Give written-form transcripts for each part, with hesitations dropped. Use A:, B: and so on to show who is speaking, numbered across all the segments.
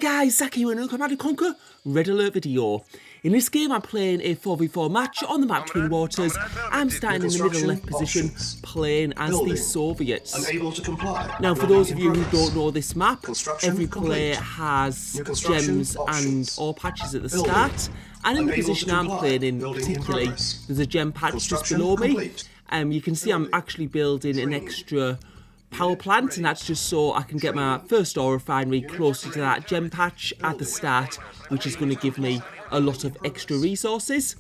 A: guys, Zach here and welcome to Conquer Red Alert video. In this game I'm playing a 4v4 match on the map Twin Waters. I'm starting in the middle left position, playing as the Soviets. Now for those of you who don't know this map, every player has gems and ore patches at the start. And in the position I'm playing in particularly, there's a gem patch just below me. You can see I'm actually building an extra power plant, and that's just so I can get my first ore refinery closer to that gem patch at the start, which is going to give me a lot of extra resources.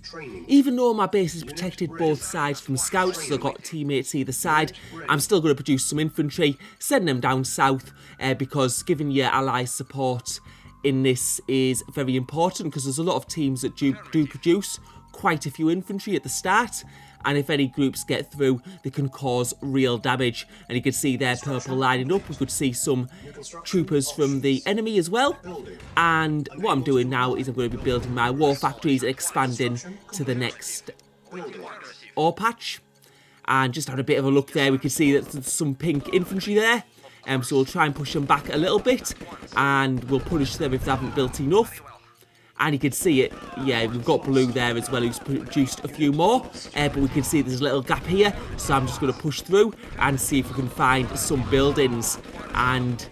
A: Even though my base is protected both sides from scouts, so I've got teammates either side, I'm still going to produce some infantry, send them down south, because giving your allies support in this is very important, because there's a lot of teams that do produce quite a few infantry at the start, and if any groups get through, they can cause real damage. And you can see there purple lining up. We could see some troopers from the enemy as well. And what I'm doing now is I'm going to be building my war factories and expanding to the next ore patch. And just having a bit of a look there, we can see that there's some pink infantry there. So we'll try and push them back a little bit, and we'll punish them if they haven't built enough. And you can see it, yeah, we've got blue there as well, who's produced a few more. But we can see there's a little gap here, so I'm just going to push through and see if we can find some buildings. And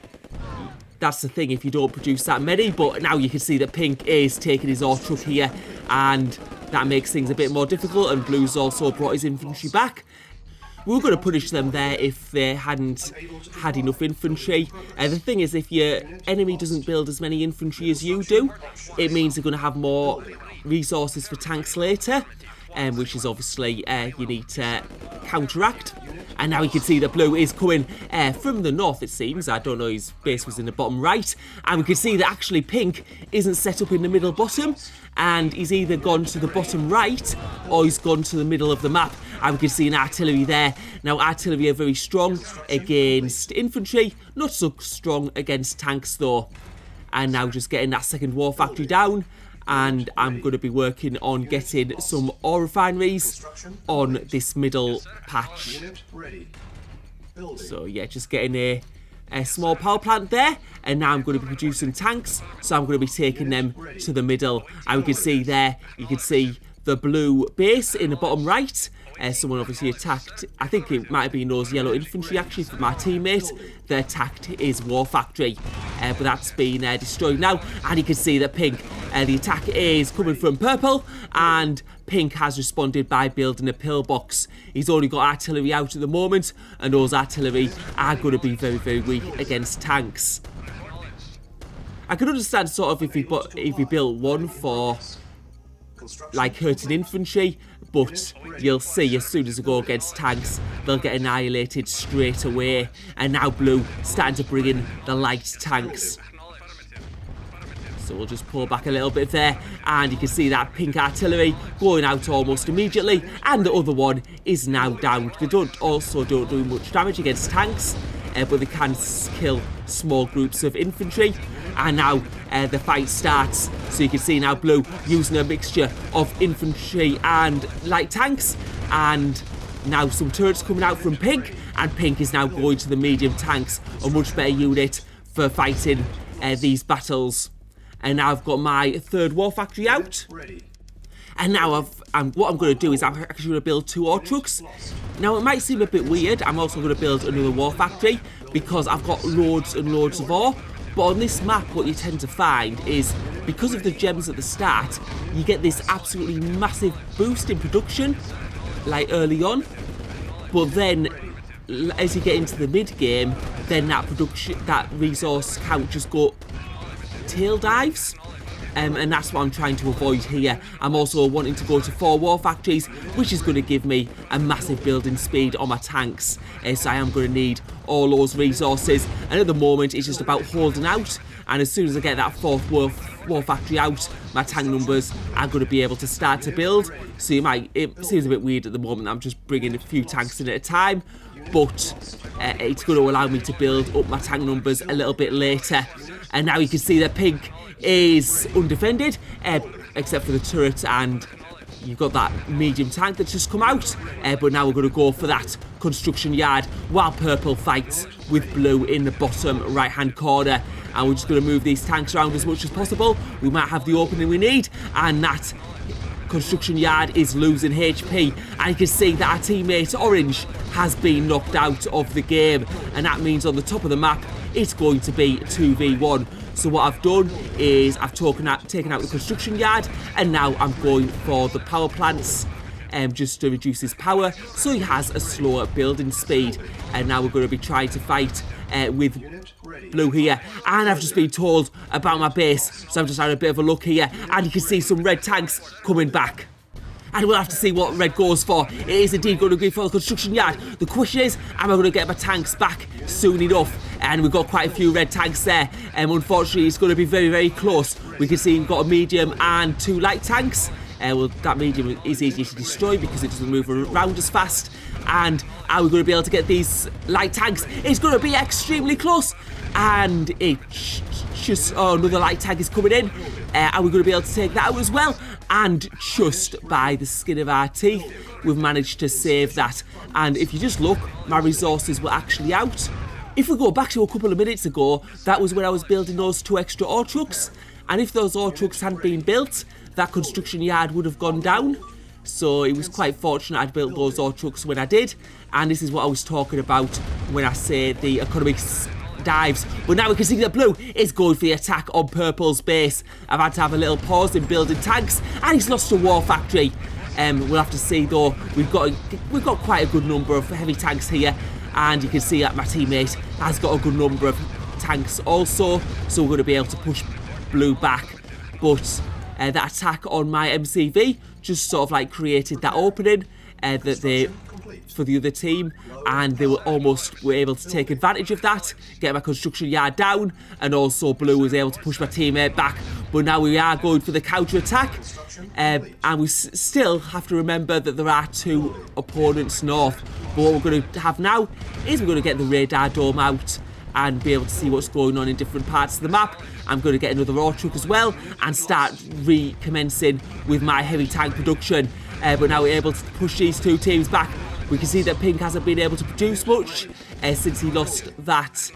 A: that's the thing, if you don't produce that many. But now you can see that pink is taking his ore truck here, and that makes things a bit more difficult. And blue's also brought his infantry back. We were going to punish them there if they hadn't had enough infantry. The thing is, if your enemy doesn't build as many infantry as you do, it means they're going to have more resources for tanks later, which is obviously you need to counteract. And now you can see that blue is coming from the north, it seems. I don't know, his base was in the bottom right. And we can see that actually pink isn't set up in the middle bottom, and he's either gone to the bottom right or he's gone to the middle of the map. And we can see an artillery there. Now artillery are very strong against infantry, not so strong against tanks though. And now just getting that second war factory down, and I'm going to be working on getting some ore refineries on this middle patch. So yeah, just getting a small power plant there, and now I'm going to be producing tanks, so I'm going to be taking them to the middle. And we can see there, you can see the blue base in the bottom right. Someone obviously attacked, I think it might have been those yellow infantry actually from my teammate that attacked his war factory, but that's been destroyed now. And you can see that pink, the attack is coming from purple, and pink has responded by building a pillbox. He's only got artillery out at the moment, and those artillery are going to be very, very weak against tanks. I can understand sort of if he built one for like hurting infantry, but you'll see as soon as they go against tanks, they'll get annihilated straight away. And now blue starting to bring in the light tanks. So we'll just pull back a little bit there, and you can see that pink artillery going out almost immediately, and the other one is now down. They don't do much damage against tanks, but they can kill small groups of infantry. And now the fight starts. So you can see now blue using a mixture of infantry and light tanks. And now some turrets coming out from pink. And pink is now going to the medium tanks, a much better unit for fighting these battles. And now I've got my third war factory out. And now what I'm going to do is I'm actually going to build 2 ore trucks. Now it might seem a bit weird. I'm also going to build another war factory because I've got loads and loads of ore. But on this map, what you tend to find is, because of the gems at the start, you get this absolutely massive boost in production, like early on. But then, as you get into the mid-game, then that resource count just go tail dives. And that's what I'm trying to avoid here. I'm also wanting to go to 4 war factories, which is going to give me a massive building speed on my tanks. So I am going to need all those resources. And at the moment, it's just about holding out. And as soon as I get that 4th war factory out, my tank numbers are going to be able to start to build. So it seems a bit weird at the moment. I'm just bringing a few tanks in at a time. But it's going to allow me to build up my tank numbers a little bit later. And now you can see that pink is undefended, except for the turret and you've got that medium tank that's just come out, but now we're going to go for that construction yard while purple fights with blue in the bottom right hand corner. And we're just going to move these tanks around as much as possible. We might have the opening we need, and that construction yard is losing HP, and you can see that our teammate Orange has been knocked out of the game, and that means on the top of the map it's going to be 2v1. So what I've done is I've taken out the construction yard, and now I'm going for the power plants just to reduce his power so he has a slower building speed. And now we're going to be trying to fight with blue here, and I've just been told about my base, so I'm just having a bit of a look here, and you can see some red tanks coming back. And we'll have to see what red goes for. It is indeed going to be for the construction yard. The question is, am I going to get my tanks back soon enough? And we've got quite a few red tanks there. Unfortunately, it's going to be very, very close. We can see we've got a medium and 2 light tanks. Well, that medium is easy to destroy because it doesn't move around as fast. And are we going to be able to get these light tanks? It's going to be extremely close. And it just, oh, another light tank is coming in. Are we going to be able to take that out as well? And just by the skin of our teeth, we've managed to save that. And if you just look, my resources were actually out. If we go back to a couple of minutes ago, that was when I was building those 2 extra ore trucks. And if those ore trucks hadn't been built, that construction yard would have gone down. So it was quite fortunate I'd built those ore trucks when I did. And this is what I was talking about when I say the economic dives. But now we can see that blue is going for the attack on purple's base. I've had to have a little pause in building tanks, and he's lost a war factory. We'll have to see though. We've got quite a good number of heavy tanks here, and you can see that my teammate has got a good number of tanks also, so we're going to be able to push blue back. But that attack on my MCV just sort of like created that opening for the other team, and they were able to take advantage of that, get my construction yard down, and also blue was able to push my teammate back. But now we are going for the counter-attack, and we still have to remember that there are 2 opponents north. But what we're going to have now is we're going to get the radar dome out and be able to see what's going on in different parts of the map. I'm going to get another ore truck as well and start recommencing with my heavy tank production. But now we're able to push these 2 teams back. We can see that Pink hasn't been able to produce much since he lost those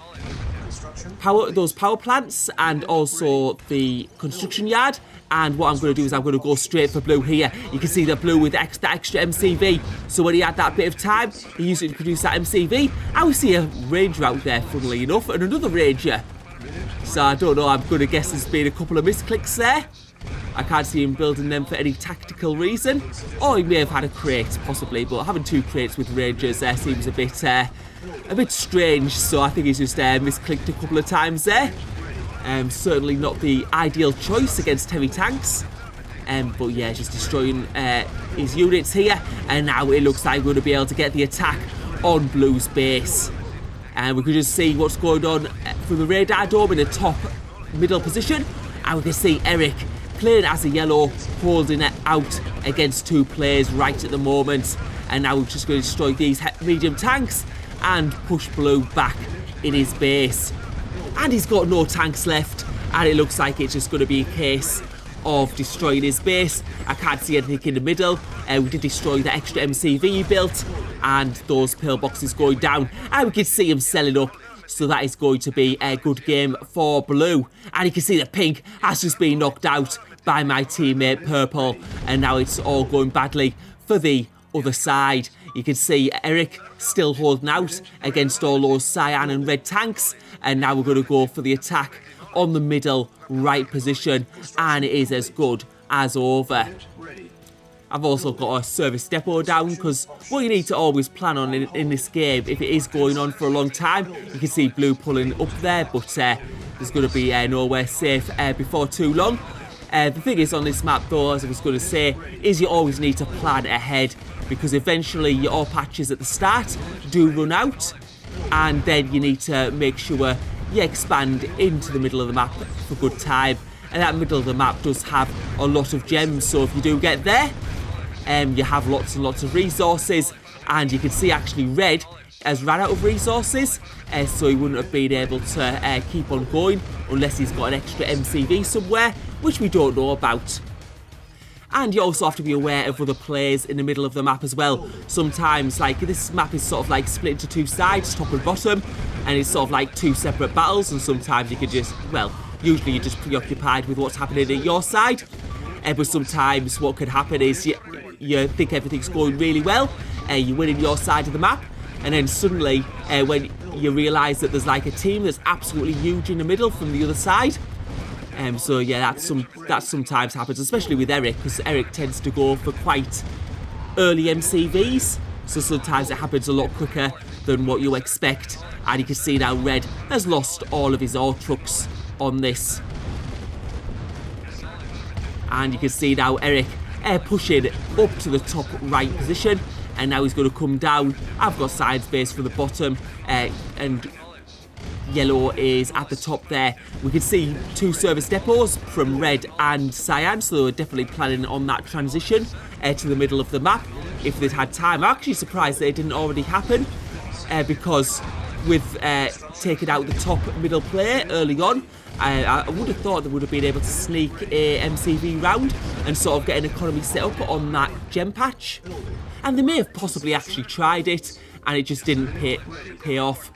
A: power plants and also the construction yard. And what I'm going to do is I'm going to go straight for blue here. You can see that blue with that extra MCV. So when he had that bit of time, he used it to produce that MCV. And we see a ranger out there, funnily enough, and another ranger. So I don't know, I'm going to guess there's been a couple of misclicks there. I can't see him building them for any tactical reason. Or he may have had a crate, possibly, but having 2 crates with rangers there seems a bit strange. So I think he's just misclicked a couple of times there. Certainly not the ideal choice against heavy tanks. But yeah, just destroying his units here. And now it looks like we're going to be able to get the attack on blue's base. And we can just see what's going on from the radar dome in the top middle position. And we can see Eric playing as a yellow, holding it out against 2 players right at the moment. And now we're just going to destroy these medium tanks and push blue back in his base. And he's got no tanks left, and it looks like it's just going to be a case of destroying his base. I can't see anything in the middle. We did destroy the extra MCV he built, and those pillboxes going down, and we can see him selling up. So that is going to be a good game for blue. And you can see that pink has just been knocked out by my teammate purple, and now it's all going badly for the other side. You can see Eric still holding out against all those cyan and red tanks, and now we're going to go for the attack on the middle right position, and it is as good as over. I've also got a service depot down, because what you need to always plan on in this game, if it is going on for a long time, you can see blue pulling up there, but there's going to be nowhere safe before too long. The thing is on this map though, as I was going to say, is you always need to plan ahead, because eventually your ore patches at the start do run out, and then you need to make sure you expand into the middle of the map for good time. And that middle of the map does have a lot of gems, so if you do get there, you have lots and lots of resources. And you can see actually red has ran out of resources, so he wouldn't have been able to keep on going unless he's got an extra MCV somewhere, which we don't know about. And you also have to be aware of other players in the middle of the map as well. Sometimes, like, this map is sort of like split into two sides, top and bottom, and it's sort of like two separate battles, and sometimes you could just, well, usually you're just preoccupied with what's happening at your side. But sometimes what could happen is you think everything's going really well, you win in your side of the map, and then suddenly when you realise that there's like a team that's absolutely huge in the middle from the other side. So yeah, that sometimes happens, especially with Eric, because Eric tends to go for quite early MCVs, so sometimes it happens a lot quicker than what you expect. And you can see now Red has lost all of his ore trucks on this. And you can see now Eric pushing up to the top right position, and now he's going to come down. I've got side space for the bottom, and yellow is at the top there. We can see two service depots from Red and Cyan, so they're definitely planning on that transition to the middle of the map if they'd had time. I'm actually surprised that it didn't already happen, because with taking out the top middle player early on, I would have thought they would have been able to sneak a MCV round and sort of get an economy set up on that gem patch. And they may have possibly actually tried it, and it just didn't pay off.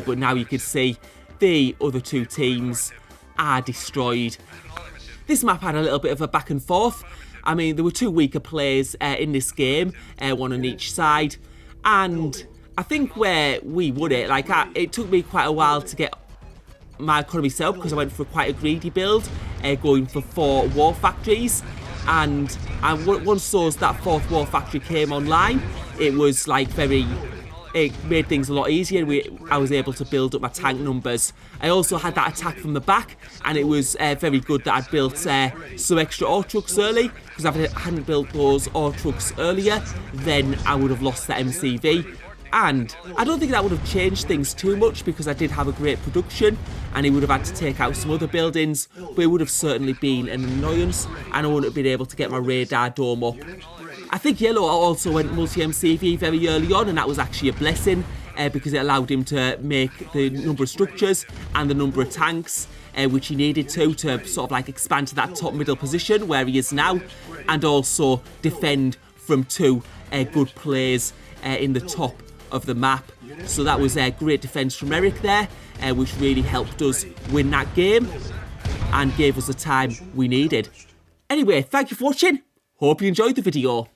A: But now you can see the other two teams are destroyed. This map had a little bit of a back and forth. I mean, there were two weaker players in this game, one on each side. And I think where we won it, like, it took me quite a while to get my economy set up, because I went for quite a greedy build, going for 4 war factories. And once that 4th war factory came online, it was like it made things a lot easier. I was able to build up my tank numbers. I also had that attack from the back, and it was very good that I'd built some extra ore trucks early, because if I hadn't built those ore trucks earlier, then I would have lost that MCV. And I don't think that would have changed things too much, because I did have a great production, and he would have had to take out some other buildings, but it would have certainly been an annoyance, and I wouldn't have been able to get my radar dome up. I think yellow also went multi-MCV very early on, and that was actually a blessing, because it allowed him to make the number of structures and the number of tanks which he needed to sort of like expand to that top middle position where he is now, and also defend from 2 good players in the top of the map. So that was a great defence from Eric there, which really helped us win that game and gave us the time we needed. Anyway, thank you for watching. Hope you enjoyed the video.